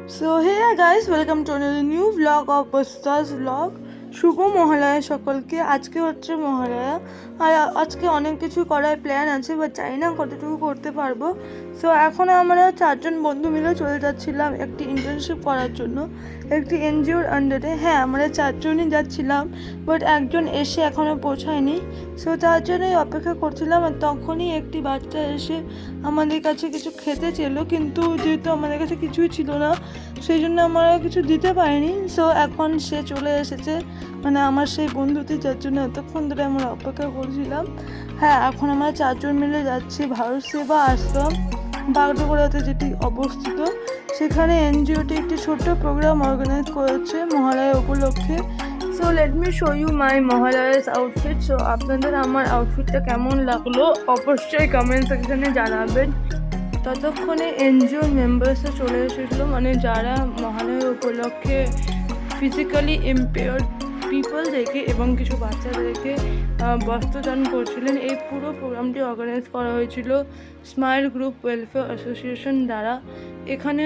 So hey guys, welcome to another new vlog of Basta's vlog. শুভ মহালয়া সকলকে। আজকে হচ্ছে মহালয়া, আর আজকে অনেক কিছু করার প্ল্যান আছে, বাট জানি না কতটুকু করতে পারবো। সো এখন আমরা 4জন বন্ধু মিলে চলে যাচ্ছিলাম একটি ইন্টার্নশিপ করার জন্য একটি এনজিওর আন্ডারে। হ্যাঁ, আমরা 4জনই যাচ্ছিলাম, বাট একজন এসে এখনও পৌঁছায়নি। সো 4জনই অপেক্ষা করছিলাম, আর তখনই একটি বাচ্চা এসে আমাদের কাছে কিছু খেতে ছিল, কিন্তু যেহেতু আমাদের কাছে কিছুই ছিল না, সেই জন্য আমরা কিছু দিতে পারিনি। সো এখন সে চলে এসেছে, মানে আমার সেই বন্ধুটি, যার জন্য এতক্ষণ ধরে আমরা অপেক্ষা করছিলাম। হ্যাঁ, এখন আমরা 4জন মিলে যাচ্ছি ভারত সেবা আশ্রম বাগডোগরাতে, যেটি অবস্থিত। সেখানে এনজিওটি একটি ছোট্ট প্রোগ্রাম অর্গানাইজ করেছে মহালয়া উপলক্ষে। So let me show you my Mahalaya's outfit. So আপনাদের আমার আউটফিটটা কেমন লাগলো অবশ্যই কমেন্ট সেকশনে জানাবেন। ততক্ষণে এনজিও মেম্বার্সরা চলে এসেছিলো, মানে যারা মহালয়া উপলক্ষে ফিজিক্যালি ইম্পেয়ার্ড পিপলদেরকে এবং কিছু বাচ্চাদেরকে বস্ত্রদান করছিলেন। এই পুরো প্রোগ্রামটি অর্গানাইজ করা হয়েছিল স্মাইল গ্রুপ ওয়েলফেয়ার অ্যাসোসিয়েশন দ্বারা। এখানে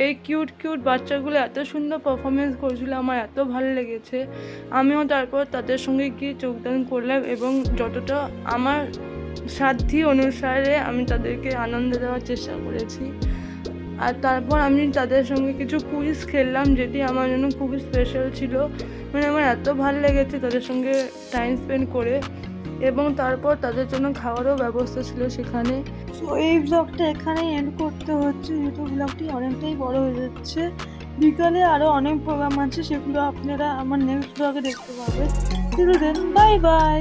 এই কিউট বাচ্চাগুলো এত সুন্দর পারফরমেন্স করছিল, আমার এত ভালো লেগেছে। আমিও তারপর তাদের সঙ্গে গিয়ে যোগদান করলাম এবং যতটা আমার সাধ্য অনুসারে আমি তাদেরকে আনন্দ দেওয়ার চেষ্টা করেছি। আর তারপর আমি তাদের সঙ্গে কিছু কুইজ খেললাম, যেটি আমার জন্য খুবই স্পেশাল ছিল। মানে আমার এত ভালো লেগেছে তাদের সঙ্গে টাইম স্পেন্ড করে, এবং তারপর তাদের জন্য খাওয়ারও ব্যবস্থা ছিল সেখানে। সো এই ব্লগটা এখানেই এন্ড করতে হচ্ছে, যেহেতু ব্লগটি অনেকটাই বড় হয়ে যাচ্ছে। বিকালে আরও অনেক প্রোগ্রাম আছে, সেগুলো আপনারা আমার নেক্সট ব্লগে দেখতে পাবেন। Till then, bye by.